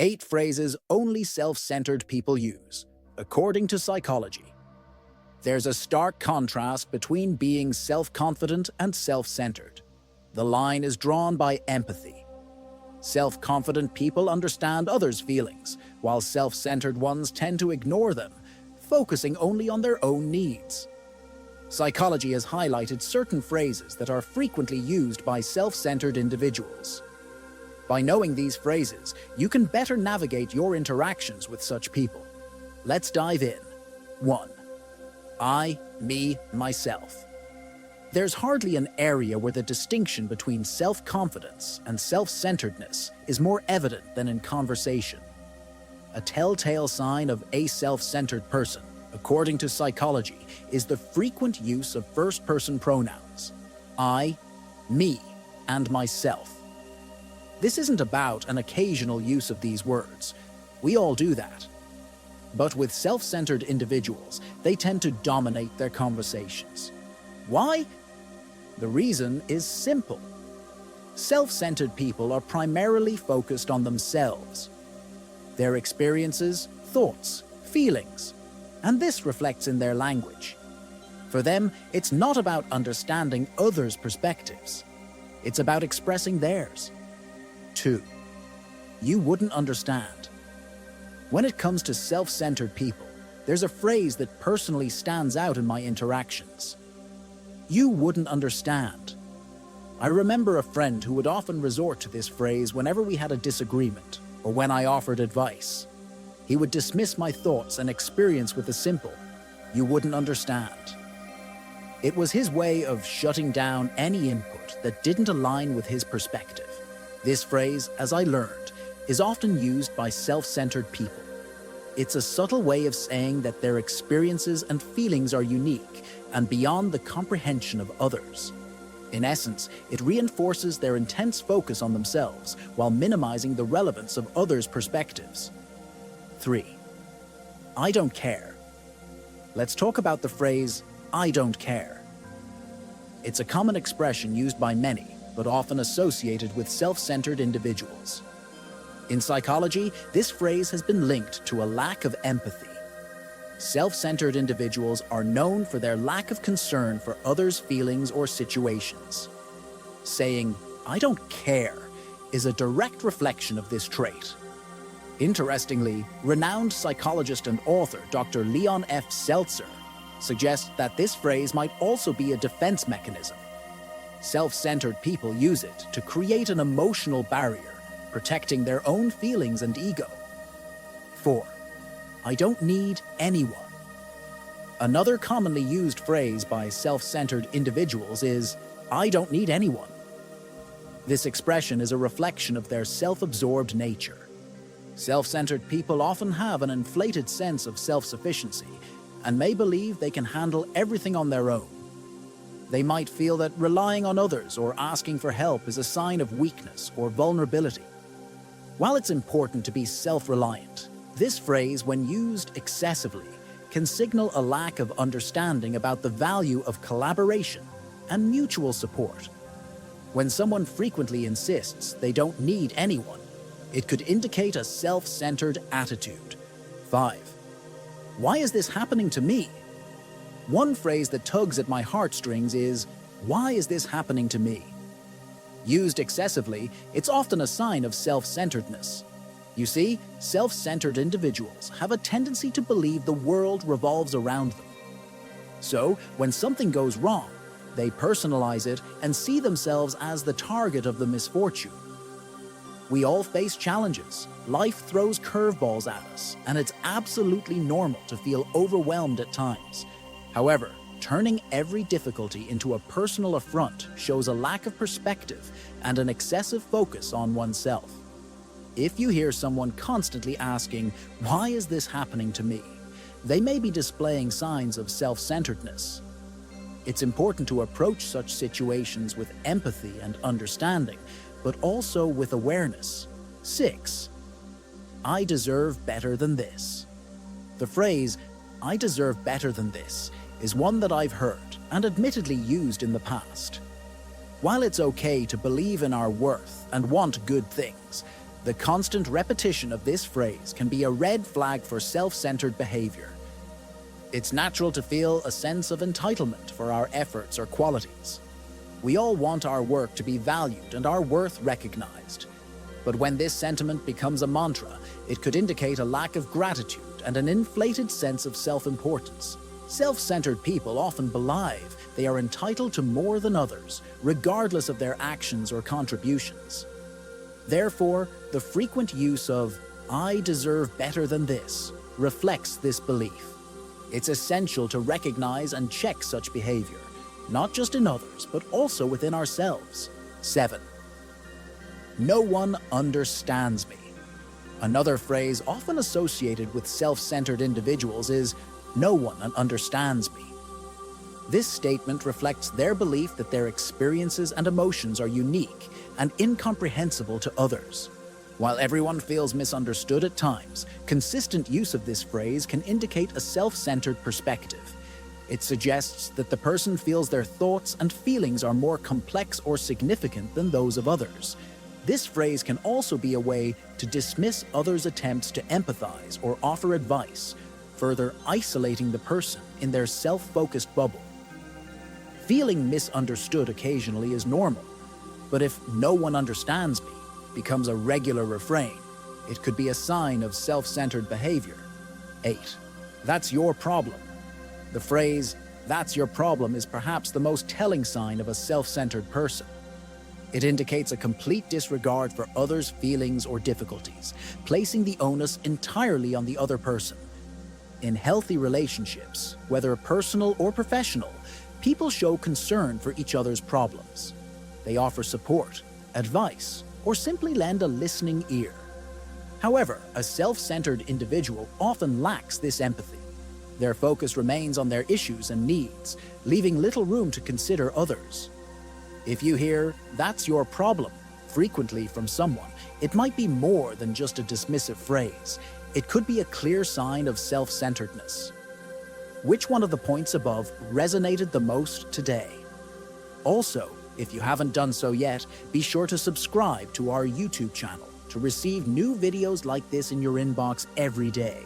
8 phrases only self-centered people use, according to psychology. There's a stark contrast between being self-confident and self-centered. The line is drawn by empathy. Self-confident people understand others' feelings, while self-centered ones tend to ignore them, focusing only on their own needs. Psychology has highlighted certain phrases that are frequently used by self-centered individuals. By knowing these phrases, you can better navigate your interactions with such people. Let's dive in. 1. I, me, myself. There's hardly an area where the distinction between self-confidence and self-centeredness is more evident than in conversation. A telltale sign of a self-centered person, according to psychology, is the frequent use of first-person pronouns. I, me, and myself. This isn't about an occasional use of these words. We all do that. But with self-centered individuals, they tend to dominate their conversations. Why? The reason is simple. Self-centered people are primarily focused on themselves, their experiences, thoughts, feelings, and this reflects in their language. For them, it's not about understanding others' perspectives. It's about expressing theirs. 2. You wouldn't understand. When it comes to self-centered people, there's a phrase that personally stands out in my interactions. You wouldn't understand. I remember a friend who would often resort to this phrase whenever we had a disagreement or when I offered advice. He would dismiss my thoughts and experience with a simple, "You wouldn't understand." It was his way of shutting down any input that didn't align with his perspective. This phrase, as I learned, is often used by self-centered people. It's a subtle way of saying that their experiences and feelings are unique and beyond the comprehension of others. In essence, it reinforces their intense focus on themselves while minimizing the relevance of others' perspectives. 3. I don't care. Let's talk about the phrase, I don't care. It's a common expression used by many, but often associated with self-centered individuals. In psychology, this phrase has been linked to a lack of empathy. Self-centered individuals are known for their lack of concern for others' feelings or situations. Saying, "I don't care," is a direct reflection of this trait. Interestingly, renowned psychologist and author Dr. Leon F. Seltzer suggests that this phrase might also be a defense mechanism. Self-centered people use it to create an emotional barrier, protecting their own feelings and ego. 4. I don't need anyone. Another commonly used phrase by self-centered individuals is, "I don't need anyone." This expression is a reflection of their self-absorbed nature. Self-centered people often have an inflated sense of self-sufficiency and may believe they can handle everything on their own. They might feel that relying on others or asking for help is a sign of weakness or vulnerability. While it's important to be self-reliant, this phrase, when used excessively, can signal a lack of understanding about the value of collaboration and mutual support. When someone frequently insists they don't need anyone, it could indicate a self-centered attitude. 5. Why is this happening to me? One phrase that tugs at my heartstrings is, "Why is this happening to me?" Used excessively, it's often a sign of self-centeredness. You see, self-centered individuals have a tendency to believe the world revolves around them. So, when something goes wrong, they personalize it and see themselves as the target of the misfortune. We all face challenges. Life throws curveballs at us, and it's absolutely normal to feel overwhelmed at times. However, turning every difficulty into a personal affront shows a lack of perspective and an excessive focus on oneself. If you hear someone constantly asking, "Why is this happening to me?" they may be displaying signs of self-centeredness. It's important to approach such situations with empathy and understanding, but also with awareness. 6. I deserve better than this. The phrase, "I deserve better than this," is one that I've heard and admittedly used in the past. While it's okay to believe in our worth and want good things, The constant repetition of this phrase can be a red flag for self-centered behavior. It's natural to feel a sense of entitlement for our efforts or qualities. We all want our work to be valued and our worth recognized. But when this sentiment becomes a mantra, it could indicate a lack of gratitude and an inflated sense of self-importance. Self-centered people often believe they are entitled to more than others, regardless of their actions or contributions. Therefore, the frequent use of "I deserve better than this" reflects this belief. It's essential to recognize and check such behavior, not just in others, but also within ourselves. 7. No one understands me. Another phrase often associated with self-centered individuals is, "No one understands me." This statement reflects their belief that their experiences and emotions are unique and incomprehensible to others. While everyone feels misunderstood at times, consistent use of this phrase can indicate a self-centered perspective. It suggests that the person feels their thoughts and feelings are more complex or significant than those of others. This phrase can also be a way to dismiss others' attempts to empathize or offer advice, further isolating the person in their self-focused bubble. Feeling misunderstood occasionally is normal, but if "no one understands me" becomes a regular refrain, it could be a sign of self-centered behavior. 8. That's your problem. The phrase, "that's your problem," is perhaps the most telling sign of a self-centered person. It indicates a complete disregard for others' feelings or difficulties, placing the onus entirely on the other person. In healthy relationships, whether personal or professional, people show concern for each other's problems. They offer support, advice, or simply lend a listening ear. However, a self-centered individual often lacks this empathy. Their focus remains on their issues and needs, leaving little room to consider others. If you hear "that's your problem" frequently from someone, it might be more than just a dismissive phrase. It could be a clear sign of self-centeredness. Which one of the points above resonated the most today? Also, if you haven't done so yet, be sure to subscribe to our YouTube channel to receive new videos like this in your inbox every day.